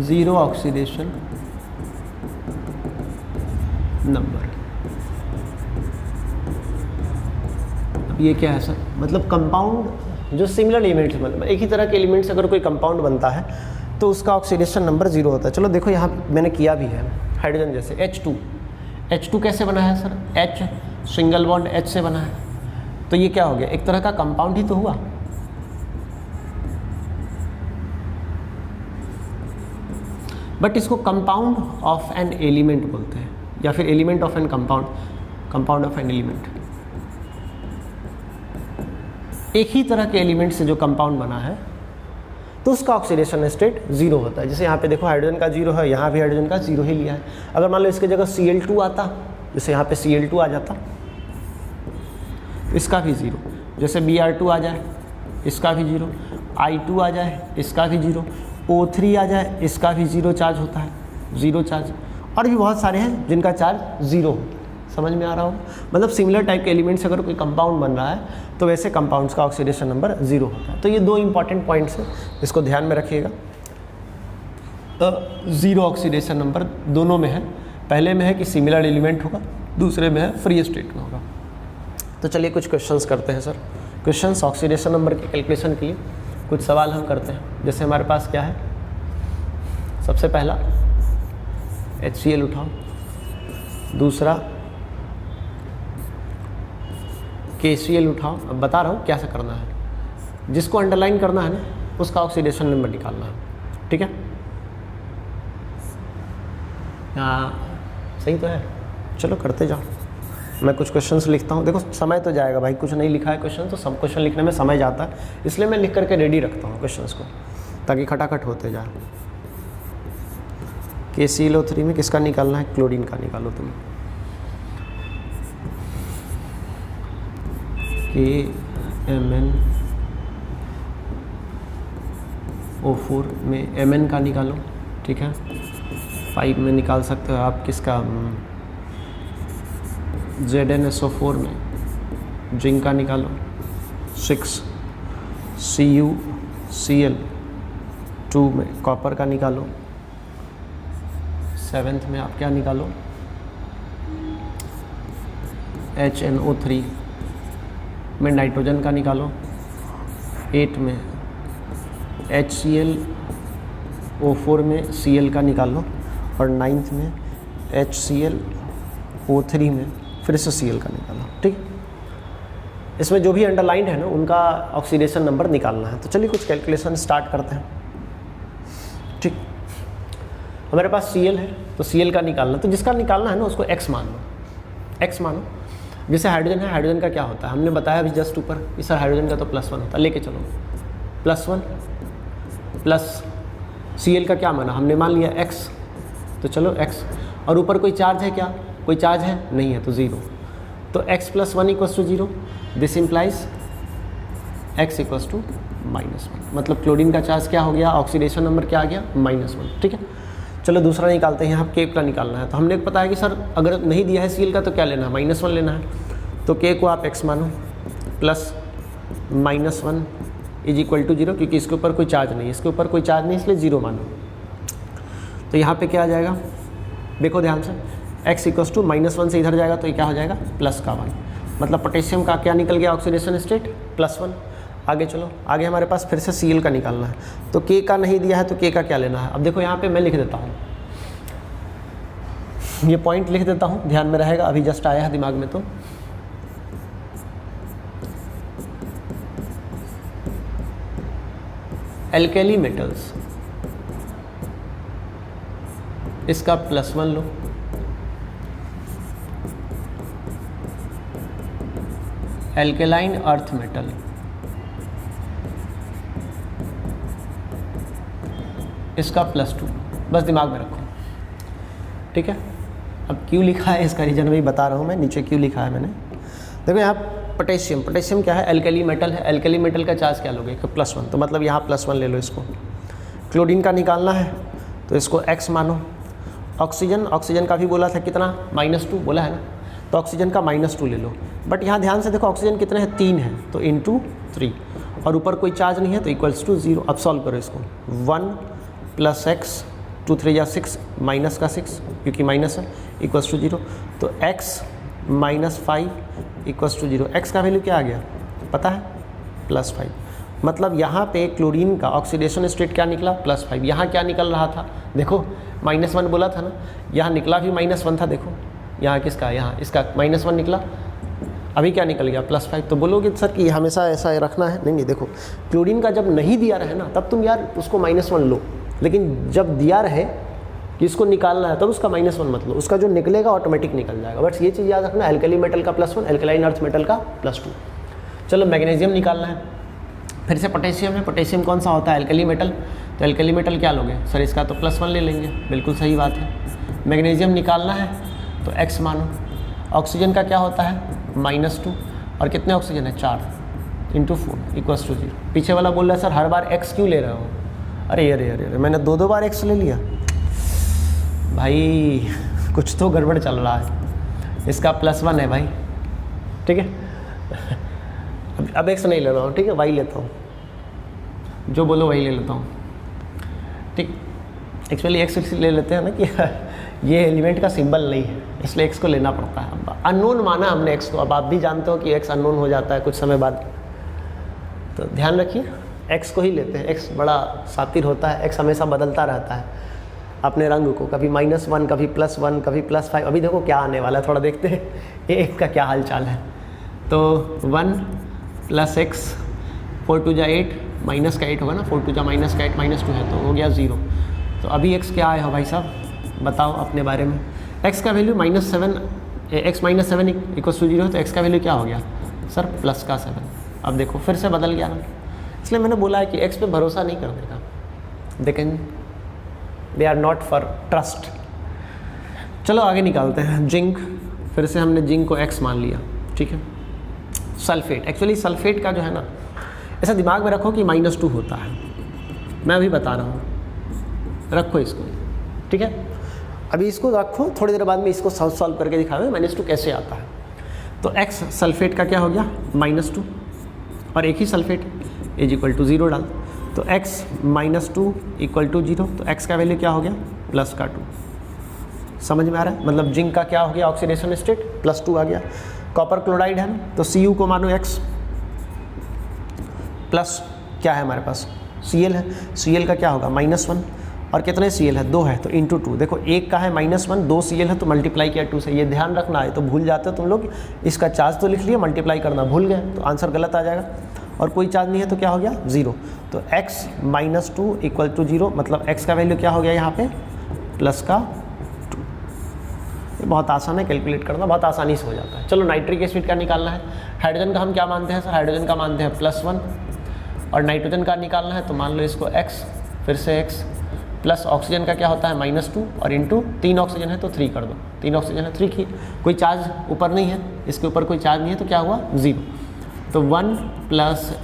0 oxidation number। अब ये क्या है सर, मतलब कंपाउंड जो सिमिलर एलिमेंट्स, मतलब एक ही तरह के एलिमेंट्स अगर कोई कंपाउंड बनता है तो उसका ऑक्सीडेशन नंबर 0 होता है। चलो देखो यहाँ मैंने किया भी है, हाइड्रोजन जैसे H2 कैसे बना है sir, H single bond H से बना है, तो ये क्या हो गया, एक तरह का कंपाउंड ही तो हुआ। बट इसको कंपाउंड ऑफ एन एलिमेंट बोलते हैं, या फिर element of an compound of an element. एक ही तरह के एलिमेंट से जो कंपाउंड बना है तो उसका ऑक्सीडेशन स्टेट 0 होता है। जैसे यहाँ पे देखो हाइड्रोजन का 0 है, यहाँ भी हाइड्रोजन का 0 ही लिया है। अगर मान लो इसके जगह Cl2 आता, जैसे यहाँ पे Cl2 आ जाता, इसका भी 0, जैसे Br2 आ जाए इसका भी 0, I2 आ जाए इसका भी 0, O3 आ जाए इसका भी 0 चार्ज होता है, 0 चार्ज। और भी बहुत सारे हैं जिनका चार्ज 0 हो। समझ में आ रहा होगा, मतलब सिमिलर टाइप के एलिमेंट से अगर कोई कंपाउंड बन रहा है तो वैसे कंपाउंड्स का ऑक्सीडेशन नंबर 0 होता है। तो ये 2 इंपॉर्टेंट पॉइंट्स हैं, इसको ध्यान में रखिएगा। 0 ऑक्सीडेशन नंबर दोनों में है, पहले में है कि सिमिलर एलिमेंट होगा, दूसरे में है फ्री स्टेट में होगा। तो चलिए कुछ क्वेश्चंस करते हैं सर। क्वेश्चंस ऑक्सीडेशन नंबर के कैलकुलेशन के लिए कुछ सवाल हम करते हैं। जैसे हमारे पास क्या है, सबसे पहला HCl उठाओ, दूसरा KCl उठाओ। अब बता रहा हूँ क्या से करना है, जिसको अंडरलाइन करना है ना उसका ऑक्सीडेशन नंबर निकालना है, ठीक है। सही तो है, चलो करते जाओ। मैं कुछ क्वेश्चंस लिखता हूँ, देखो समय तो जाएगा भाई, कुछ नहीं लिखा है क्वेश्चन तो सब क्वेश्चन लिखने में समय जाता है, इसलिए मैं लिख करके रेडी रखता हूँ क्वेश्चंस को ताकि खटाखट होते जाए। KClO3 में किसका निकालना है, क्लोरीन का निकालो तुम। KMnO4 में Mn का निकालो, ठीक है। 5 में निकाल सकते हो आप किसका, ZnSO4 में जिंक का निकालो। 6 CuCl2 में कॉपर का निकालो। 7th में आप क्या निकालो, HNO3 में नाइट्रोजन का निकालो। 8 में HClO4 में Cl का निकालो, और 9th में HClO3 में फिर से Cl का निकालो, ठीक। इसमें जो भी अंडरलाइंड है ना उनका ऑक्सीडेशन नंबर निकालना है। तो चलिए कुछ कैलकुलेशन स्टार्ट करते हैं, ठीक। हमारे पास Cl है तो Cl का निकालना, तो जिसका निकालना है ना उसको x मान लो, x मानो। जैसे हाइड्रोजन है, हाइड्रोजन का क्या होता है हमने बताया अभी जस्ट ऊपर, इस हाइड्रोजन का तो +1 होता है, लेके चलो +1 प्लस Cl का क्या माना हमने मान लिया x, तो चलो x, और ऊपर कोई चार्ज है क्या, कोई चार्ज है नहीं है तो 0, तो x + 1 = 0, दिस इम्प्लाइज x = -1, मतलब क्लोरीन का चार्ज क्या हो गया, ऑक्सीडेशन नंबर क्या आ गया -1, ठीक है। चलो दूसरा निकालते हैं, यहाँ K का निकालना है। तो हमने पता है कि सर अगर नहीं दिया है Cl का तो क्या लेना है, -1 लेना है, तो K को आप x मानो प्लस -1 = 0, क्योंकि इसके ऊपर कोई चार्ज नहीं है, इसके ऊपर कोई चार्ज नहीं इसलिए 0 मानो। तो यहाँ पे क्या आ जाएगा, देखो ध्यान से, x = -1 से इधर जाएगा तो ये क्या हो जाएगा +1, मतलब पोटेशियम का क्या निकल गया ऑक्सीडेशन स्टेट +1। आगे चलो, आगे हमारे पास फिर से Cl का निकालना है, तो K का नहीं दिया है तो K का क्या लेना है। अब देखो यहाँ पे मैं लिख देता हूँ, ये पॉइंट लिख देता हूँ, ध्यान में रहेगा, अभी जस्ट आया है दिमाग में। तो एल्केली मेटल्स, इसका +1 लो, एल्केलाइन अर्थ मेटल, इसका +2, बस दिमाग में रखो, ठीक है। अब क्यों लिखा है इसका रीजन भी बता रहा हूँ मैं, नीचे क्यों लिखा है मैंने। देखो यहाँ पोटेशियम, पोटेशियम क्या है, एल्कली मेटल है, एल्कली मेटल का चार्ज क्या लोगे, +1, तो मतलब यहाँ +1 ले लो इसको। क्लोरीन का निकालना है तो इसको x मानो। ऑक्सीजन, ऑक्सीजन का भी बोला था कितना, -2 बोला है ना, तो ऑक्सीजन का -2 ले लो। बट यहाँ ध्यान से देखो ऑक्सीजन कितने हैं, 3 है, तो × 3, और ऊपर कोई चार्ज नहीं है तो =0। अब सॉल्व करो इसको, 1 + x, 2 3 या 6, माइनस का 6 क्योंकि माइनस है, =0। तो x - 5 = 0। x का वैल्यू क्या आ गया पता है, +5। मतलब यहाँ पे क्लोरीन का ऑक्सीडेशन स्टेट क्या निकला, +5। यहाँ क्या निकल रहा था, देखो -1 बोला था ना, यहाँ निकला भी -1 था। देखो यहाँ किसका, यहाँ इसका -1 निकला, अभी क्या निकल गया, +5। तो बोलोगे सर कि हमेशा ऐसा रखना है, नहीं, देखो क्लोरीन का जब नहीं दिया रहे ना तब तुम यार उसको -1 लो, लेकिन जब दिया रहे कि इसको निकालना है तब उसका -1 मत लो, उसका जो निकलेगा ऑटोमेटिक निकल जाएगा। बट ये चीज़ याद रखना, एल्कली मेटल का +1, एल्कलाइन अर्थ मेटल का +2। चलो मैग्नीशियम निकालना है, फिर से पोटेशियम है। पोटेशियम कौन सा होता है, एल्कली मेटल, तो एल्कली मेटल क्या लोगे सर, इसका तो +1 ले लेंगे, बिल्कुल सही बात है। मैग्नीशियम निकालना है तो x मानो। ऑक्सीजन का क्या होता है, -2, और कितने ऑक्सीजन है, 4 × 4 = 0। पीछे वाला बोल रहा है सर हर बार x क्यों ले रहे हो, अरे अरे अरे अरे मैंने 2 बार x ले लिया भाई, कुछ तो गड़बड़ चल रहा है। इसका +1 है भाई, ठीक है। अब x नहीं ले रहा हूँ, ठीक है, y लेता हूँ, जो बोलो वही ले लेता हूँ, ठीक। एक्चुअली x ले लेते हैं ना कि ये एलिमेंट का सिंबल नहीं है, इसलिए x को लेना पड़ता है। अब अननोन माना हमने x को, अब आप भी जानते हो कि x अननोन हो जाता है कुछ समय बाद, तो ध्यान रखिए x को ही लेते हैं। x बड़ा शातिर होता है, x हमेशा बदलता रहता है अपने रंग को, कभी -1, कभी +1, कभी +5। अभी देखो क्या आने वाला है, थोड़ा देखते हैं ये एक का क्या हाल चाल है। तो 1 + x, 4 2 जा 8, माइनस का 8 होगा ना, 4 2 जा -8 -2 है तो हो गया 0। तो अभी x क्या आया हो भाई साहब, बताओ अपने बारे में। x का वैल्यू -7, x - 7 = 0 है, तो x का वैल्यू क्या हो गया सर, +7। अब देखो फिर से बदल गया ना, इसलिए मैंने बोला है कि x पे भरोसा नहीं करने का, लेकिन they are not for trust. चलो आगे निकालते हैं। जिंक, फिर से हमने जिंक को x मान लिया, ठीक है। सल्फेट, एक्चुअली सल्फेट का जो है ना, ऐसा दिमाग में रखो कि -2 होता है, मैं अभी बता रहा हूँ, रखो इसको, ठीक है। अभी इसको रखो, थोड़ी देर बाद में इसको सॉल्व करके दिखाऊंगा -2 कैसे आता है। तो x सल्फेट का क्या हो गया, -2, और एक ही सल्फेट = 0 डाल, तो x - 2 = 0, तो x का वैल्यू क्या हो गया, +2। समझ में आ रहा है, मतलब जिंक का क्या हो गया ऑक्सीडेशन स्टेट, +2 आ गया। कॉपर क्लोराइड है ना, तो Cu को मानो x, प्लस क्या है हमारे पास, Cl है, Cl का क्या होगा -1, और कितने Cl है, 2 है, तो × 2। देखो एक का है -1, 2 Cl है तो मल्टीप्लाई किया 2 से, ये ध्यान रखना है, तो भूल जाते हो तुम लोग, इसका चार्ज तो लिख लिया, मल्टीप्लाई करना भूल गए तो आंसर गलत आ जाएगा, और कोई चार्ज नहीं है तो क्या हो गया, 0। तो x - 2 = 0, मतलब x का वैल्यू क्या हो गया यहाँ पे, +2। ये बहुत आसान है, कैलकुलेट करना बहुत आसानी से हो जाता है। चलो नाइट्रिक एसिड का निकालना है। हाइड्रोजन का हम क्या मानते हैं सर, हाइड्रोजन का मानते हैं +1, और नाइट्रोजन का निकालना है तो मान लो इसको x, फिर से x, प्लस ऑक्सीजन का क्या होता है -2, और × 3 ऑक्सीजन है तो 3 कर दो, 3 ऑक्सीजन है 3 की, कोई चार्ज ऊपर नहीं है, इसके ऊपर कोई चार्ज नहीं है तो क्या हुआ, 0। तो 1 +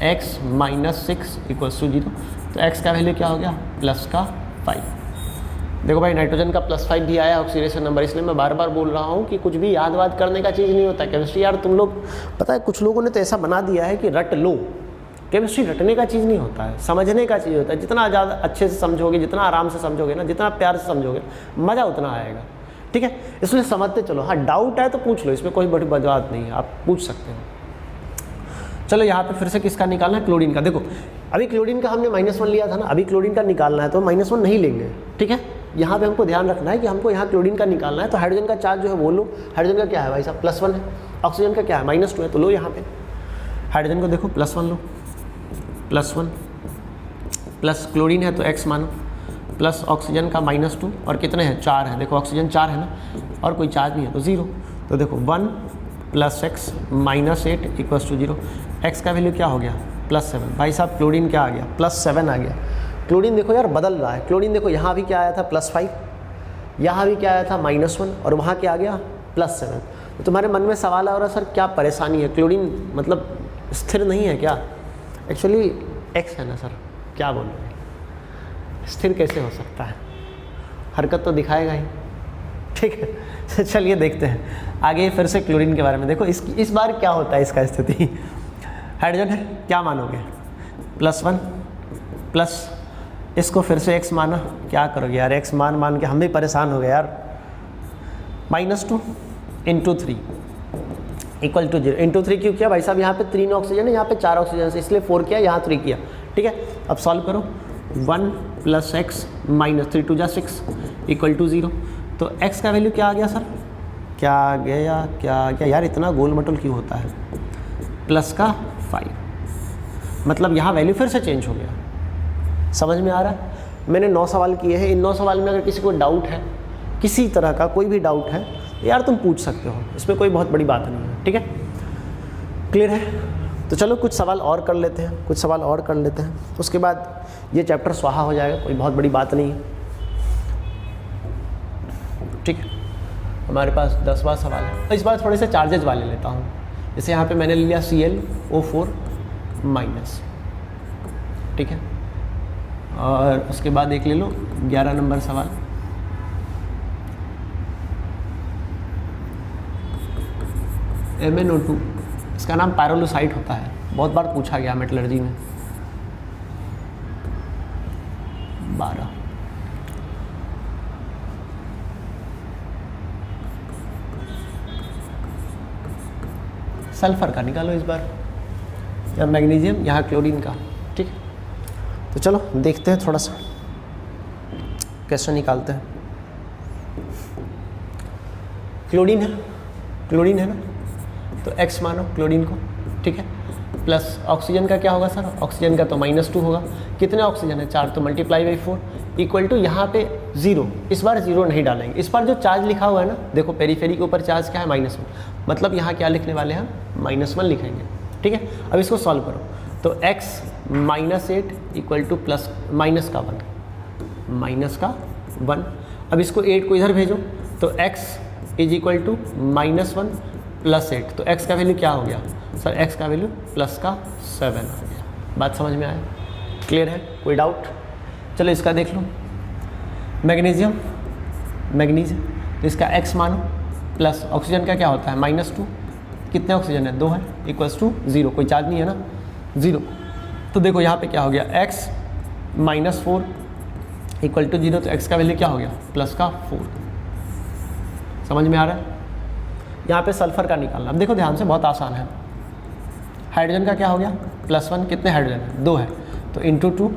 x - 6 = 0, तो x का वैल्यू क्या हो गया, +5। देखो भाई नाइट्रोजन का +5 भी आया ऑक्सीडेशन नंबर, इसलिए मैं बार बार बोल रहा हूँ कि कुछ भी याद वाद करने का चीज़ नहीं होता है केमिस्ट्री। यार तुम लोग पता है कुछ लोगों ने तो ऐसा बना दिया है कि रट लो, केमिस्ट्री रटने का चीज़ नहीं होता है, समझने का चीज़ होता है। जितना ज़्यादा अच्छे से समझोगे, जितना आराम से समझोगे ना, जितना प्यार से समझोगे, मज़ा उतना आएगा, ठीक है। इसलिए समझते चलो। हाँ डाउट है तो पूछ लो, इसमें कोई बड़ी बात नहीं है, आप पूछ सकते हो। चलो यहाँ पे फिर से किसका निकालना है, क्लोरीन का। देखो अभी क्लोरीन का हमने -1 लिया था ना, अभी क्लोरीन का निकालना है तो -1 नहीं लेंगे, ठीक है। यहाँ पे हमको ध्यान रखना है कि हमको यहाँ क्लोरीन का निकालना है, तो हाइड्रोजन का चार्ज जो है वो लो। हाइड्रोजन का क्या है भाई साहब, +1 है, ऑक्सीजन का क्या है -2 है, तो लो यहाँ पे हाइड्रोजन को देखो +1 लो, +1 प्लस क्लोरीन है तो x मानो, प्लस ऑक्सीजन का -2, और कितने हैं 4 है, देखो ऑक्सीजन 4 है ना, और कोई चार्ज नहीं है तो 0। तो देखो 1 plus X minus 8 equals to 0। X का वैल्यू क्या हो गया +7। भाई साहब क्लोरीन क्या आ गया +7 आ गया। क्लोरीन देखो यार बदल रहा है। क्लोरीन देखो यहाँ भी क्या आया था +5, यहाँ भी क्या आया था -1 और वहाँ क्या आ गया +7। तो तुम्हारे मन में सवाल आ रहा है सर क्या परेशानी है, क्लोरीन मतलब स्थिर नहीं है क्या? एक्चुअली एक्स है ना सर, क्या बोल रहे हैं, स्थिर कैसे हो सकता है, हरकत तो दिखाएगा ही। ठीक है चलिए देखते हैं आगे फिर से क्लोरीन के बारे में। देखो इस बार क्या होता है इसका स्थिति। हाइड्रोजन है, क्या मानोगे +1 प्लस इसको फिर से x माना, क्या करोगे यार, x मान के हम भी परेशान हो गए यार। -2 × 3 इक्वल टू 0। × 3 क्यों किया भाई साहब, यहाँ पे 3 ऑक्सीजन है, यहाँ पे 4 ऑक्सीजन है, इसलिए 4 किया, यहाँ 3 किया। ठीक है, अब सॉल्व करो। 1 + x - 3 × 6 इक्वल टू 0। तो x का वैल्यू क्या आ गया सर, क्या आ गया, क्या आ गया यार, इतना गोल मटोल क्यों होता है, +5। मतलब यहाँ वैल्यू फिर से चेंज हो गया। समझ में आ रहा है? मैंने 9 सवाल किए हैं, इन 9 सवाल में अगर किसी को डाउट है, किसी तरह का कोई भी डाउट है यार तुम पूछ सकते हो, इसमें कोई बहुत बड़ी बात नहीं है। ठीक है, क्लियर है? तो चलो कुछ सवाल और कर लेते हैं, कुछ सवाल और कर लेते हैं, उसके बाद ये चैप्टर स्वाहा हो जाएगा, कोई बहुत बड़ी बात नहीं है। ठीक है, हमारे पास 10वां सवाल है। इस बार थोड़े से चार्जेज वाले लेता हूँ। जैसे यहाँ पे मैंने लिया ClO4-। ठीक है, और उसके बाद एक ले लो 11 नंबर सवाल। MnO2, इसका नाम पायरोलुसाइट होता है, बहुत बार पूछा गया मेटलर्जी में। 12 सल्फर का निकालो इस बार, या मैग्नीशियम, यहाँ क्लोरीन का। ठीक है, तो चलो देखते हैं थोड़ा सा कैसे निकालते हैं। क्लोरीन है, क्लोरीन है ना, तो x मानो क्लोरीन को। ठीक है, प्लस ऑक्सीजन का क्या होगा सर, ऑक्सीजन का तो -2 होगा। कितने ऑक्सीजन है, 4, तो × 4 इक्वल टू यहाँ पे 0। इस बार 0 नहीं डालेंगे, इस बार जो चार्ज लिखा हुआ है ना, देखो पेरीफेरी के ऊपर चार्ज क्या है -1, मतलब यहाँ क्या लिखने वाले हैं, -1 लिखेंगे। ठीक है, अब इसको सॉल्व करो, तो x -8 इक्वल टू +- का 1। अब इसको 8 को इधर भेजो, तो x = -1 + 8, तो x का वैल्यू क्या हो गया सर, x का वैल्यू +7 आ गया। बात समझ में आया, क्लियर है, कोई डाउट? चलो इसका देख लो, मैग्नीशियम, तो इसका x मानो, प्लस ऑक्सीजन का क्या होता है -2, कितने ऑक्सीजन है, 2 है, इक्वल्स टू 0, कोई चार्ज नहीं है ना, 0। तो देखो यहाँ पे क्या हो गया, x -4 इक्वल टू 0, तो x का वैल्यू क्या हो गया, +4। समझ में आ रहा है? यहाँ पे सल्फर का निकालना, अब देखो ध्यान से, बहुत आसान है। हाइड्रोजन का क्या हो गया, +1, कितने हाइड्रोजन है, 2 है, तो × 2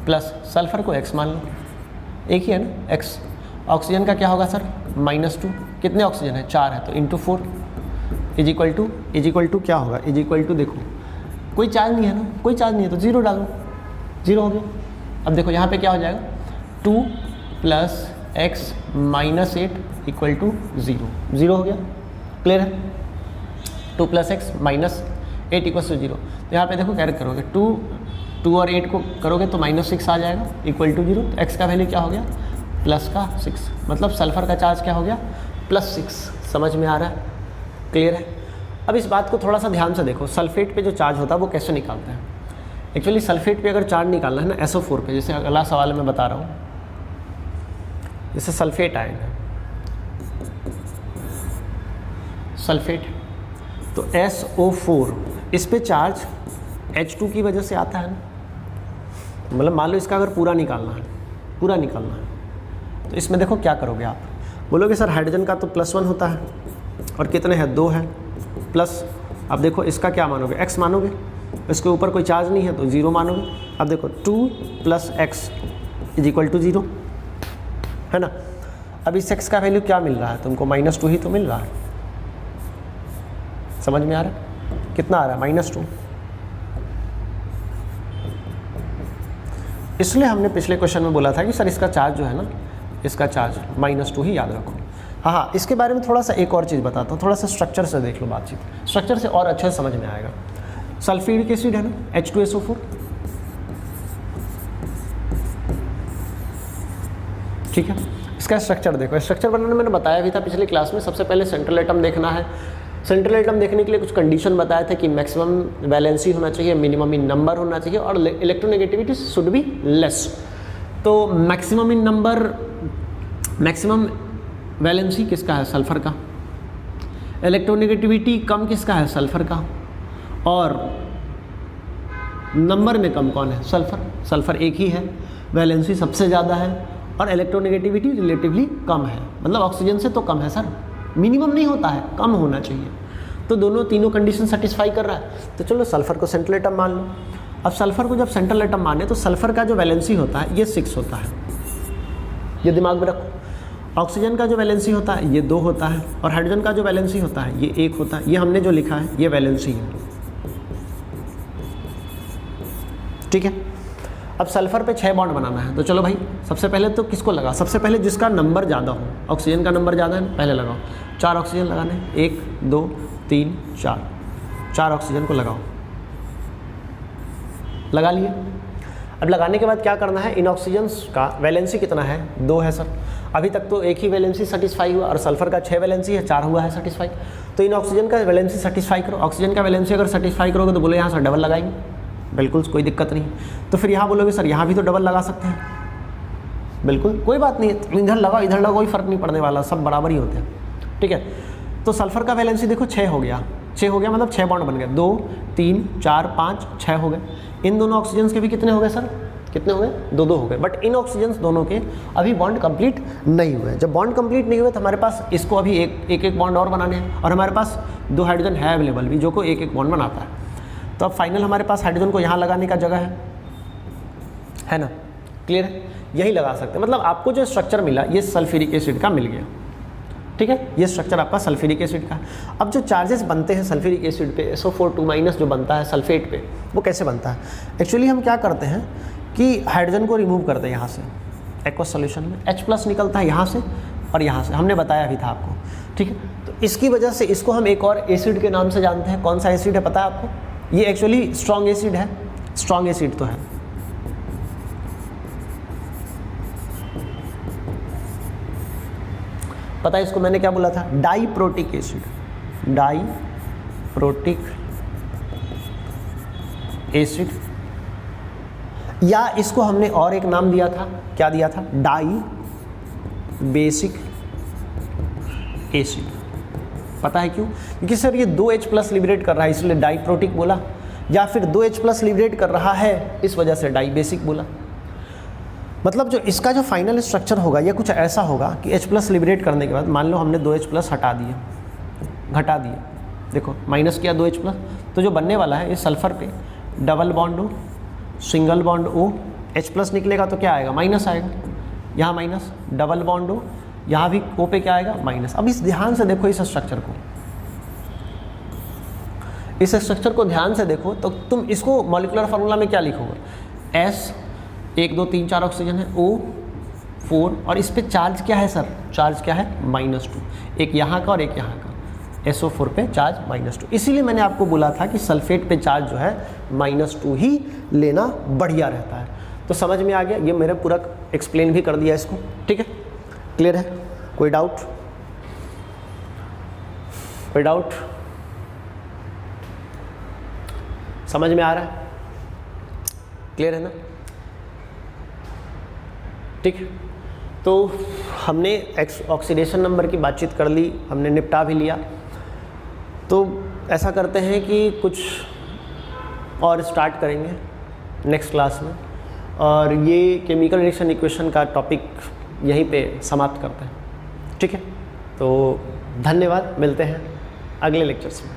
प्लस सल्फर को x मान लो, एक ही है ना x। ऑक्सीजन का क्या होगा सर, -2, कितने ऑक्सीजन है, 4 है, तो × 4 इज इक्वल टू क्या होगा, देखो कोई चार्ज नहीं है ना, कोई चार्ज नहीं है, तो 0 डालो, 0 हो गया। अब देखो यहाँ पे क्या हो जाएगा, 2 + x - 8 इक्वल टू 0 हो गया। क्लियर है? 2 + x - 8 इक्वल टू 0। तो यहाँ पे देखो कैरेक्ट करोगे, 2 और 8 को करोगे तो -6 आ जाएगा इक्वल टू 0। तो x का वैल्यू क्या हो गया, +6, मतलब सल्फर का चार्ज क्या हो गया, +6। समझ में आ रहा है, क्लियर है? अब इस बात को थोड़ा सा ध्यान से देखो, सल्फेट पे जो चार्ज होता है वो कैसे निकालते हैं। एक्चुअली सल्फेट पे अगर चार्ज निकालना है ना, SO4 पे, जैसे अगला सवाल मैं बता रहा हूँ, जैसे सल्फेट आयन है, सल्फेट, तो SO4, इस पे चार्ज H2 की वजह से आता है ना, मतलब मान लो इसका अगर पूरा निकालना है, तो इसमें देखो क्या करोगे आप, बोलोगे सर हाइड्रोजन का तो +1 होता है, और कितने हैं, 2 है, प्लस अब देखो इसका क्या मानोगे, x मानोगे, इसके ऊपर कोई चार्ज नहीं है तो 0 मानोगे। अब देखो 2 + x = 0 है ना। अब इस x का वैल्यू क्या मिल रहा है तुमको, -2 ही तो मिल रहा है। समझ में आ रहा है, कितना आ रहा है, -2। इसलिए हमने पिछले क्वेश्चन में बोला था कि सर इसका चार्ज जो है ना, इसका चार्ज -2 ही याद रखो। हाँ, इसके बारे में थोड़ा सा एक और चीज़ बताता हूँ, थोड़ा सा स्ट्रक्चर से देख लो बातचीत, स्ट्रक्चर से और अच्छे से समझ में आएगा। सल्फ्यूरिक एसिड है ना, H2SO4, ठीक है। इसका स्ट्रक्चर देखो, स्ट्रक्चर बनाने मैंने बताया भी था पिछली क्लास में। सबसे पहले सेंट्रल एटम देखना है। सेंट्रल एटम देखने के लिए कुछ कंडीशन बताए थे कि मैक्सिमम वैलेंसी होना चाहिए, मिनिमम इन नंबर होना चाहिए और इलेक्ट्रोनेगेटिविटी शुड बी लेस। तो maximum in number, maximum valency किसका है? सल्फर का। इलेक्ट्रोनेगेटिविटी कम किसका है? सल्फर का। और नंबर में कम कौन है? सल्फर। सल्फर एक ही है, वैलेंसी सबसे ज़्यादा है और इलेक्ट्रोनेगेटिविटी रिलेटिवली कम है, मतलब ऑक्सीजन से तो कम है सर, मिनिमम नहीं होता है, कम होना चाहिए। तो दोनों तीनों कंडीशन सेटिस्फाई कर रहा है। तो चलो सल्फर को सेंट्रल एटम मान लो। अब सल्फर को जब सेंट्रल एटम माने तो सल्फर का जो वैलेंसी होता है ये 6 होता है, ये दिमाग में रखो। ऑक्सीजन का जो वैलेंसी होता है ये 2 होता है और हाइड्रोजन का जो वैलेंसी होता है ये 1 होता है। ये हमने जो लिखा है ये वैलेंसी है, ठीक है। अब सल्फर पे 6 बॉन्ड बनाना है, तो चलो भाई सबसे पहले तो किसको लगा? सबसे पहले जिसका नंबर ज़्यादा हो, ऑक्सीजन का नंबर ज़्यादा है पहले लगाओ। 4 ऑक्सीजन लगाने, 1 2 3 4, 4 ऑक्सीजन को लगाओ, लगा लिए। अब लगाने के बाद क्या करना है? इन ऑक्सीजन्स का वैलेंसी कितना है? 2 है सर। अभी तक तो एक ही वैलेंसी सेटिस्फाई हुआ और सल्फर का 6 वैलेंसी है, 4 हुआ है सेटिस्फाई। तो इन ऑक्सीजन का वैलेंसी सेटिस्फाई करो। ऑक्सीजन का वैलेंसी अगर सेटिस्फाई करोगे तो बोले यहाँ सर डबल लगाएंगे, बिल्कुल कोई दिक्कत नहीं। तो फिर यहाँ बोलोगे सर यहाँ भी तो डबल लगा सकते हैं, बिल्कुल कोई बात नहीं है, इधर लगाओ इधर लगाओ, कोई फ़र्क नहीं पड़ने वाला, सब बराबर ही होते हैं, ठीक है। तो सल्फर का वैलेंसी देखो 6 हो गया, 6 हो गया मतलब 6 बॉन्ड बन गए, 2 3 4 5 6 हो गए। इन दोनों ऑक्सीजन के भी कितने हो गए सर? कितने हो गए? 2 हो गए। बट इन ऑक्सीजन दोनों के अभी बॉन्ड कंप्लीट नहीं हुए। जब बॉन्ड कंप्लीट नहीं हुए तो हमारे पास इसको अभी एक बॉन्ड और बनाने हैं और हमारे पास 2 हाइड्रोजन है अवेलेबल भी, जो को एक बॉन्ड बनाता है। तो अब फाइनल हमारे पास हाइड्रोजन को यहाँ लगाने का जगह है ना, क्लियर है? यही लगा सकते हैं। मतलब आपको जो स्ट्रक्चर मिला ये सल्फ्यूरिक एसिड का मिल गया, ठीक है। ये स्ट्रक्चर आपका सल्फ्यूरिक एसिड का है। अब जो चार्जेस बनते हैं सल्फ्यूरिक एसिड पे, SO4 जो बनता है सल्फेट पे, वो कैसे बनता है? एक्चुअली हम क्या करते हैं कि हाइड्रोजन को रिमूव करते हैं यहाँ से, एक्वस सॉल्यूशन में H+ निकलता है यहाँ से और यहाँ से, हमने बताया भी था आपको, ठीक है। तो इसकी वजह से इसको हम एक और एसिड के नाम से जानते हैं। कौन सा एसिड है पता है आपको? ये एक्चुअली स्ट्रॉन्ग एसिड है, स्ट्रॉन्ग एसिड तो है, पता है इसको मैंने क्या बोला था? डाइप्रोटिक एसिड, डाइप्रोटिक एसिड, या इसको हमने और एक नाम दिया था, क्या दिया था? Dibasic acid. पता है क्यों? क्योंकि सर ये 2H+ लिबरेट कर रहा है इसलिए डाइप्रोटिक बोला, या फिर 2H+ लिबरेट कर रहा है इस वजह से डाई बेसिक बोला। मतलब जो इसका जो फाइनल स्ट्रक्चर होगा ये कुछ ऐसा होगा कि H+ लिबरेट करने के बाद मान लो हमने 2H+ हटा दिए, घटा दिए, देखो माइनस किया 2H+, तो जो बनने वाला है इस सल्फर पे double bond O, single bond O, H+ निकलेगा तो क्या आएगा? माइनस आएगा, यहाँ माइनस, डबल बॉन्ड O, यहाँ भी O पे क्या आएगा? माइनस। अब इस ध्यान से देखो इस स्ट्रक्चर को, इस स्ट्रक्चर को ध्यान से देखो तो तुम इसको मॉलिक्यूलर फार्मूला में क्या लिखोगे? S 1 2 3 4 ऑक्सीजन है, O4, और इस पे चार्ज क्या है सर? चार्ज क्या है? -2, एक यहाँ का और एक यहाँ का, SO4 पे चार्ज -2। इसीलिए मैंने आपको बोला था कि सल्फेट पे चार्ज जो है -2 ही लेना बढ़िया रहता है। तो समझ में आ गया? ये मैंने पूरा एक्सप्लेन भी कर दिया इसको, ठीक है, क्लियर है? कोई डाउट? कोई डाउट? समझ में आ रहा है? क्लियर है ना? ठीक है। तो हमने ऑक्सीडेशन नंबर की बातचीत कर ली, हमने निपटा भी लिया। तो ऐसा करते हैं कि कुछ और स्टार्ट करेंगे नेक्स्ट क्लास में, और ये केमिकल रिएक्शन इक्वेशन का टॉपिक यहीं पे समाप्त करते हैं, ठीक है। तो धन्यवाद, मिलते हैं अगले लेक्चर्स में।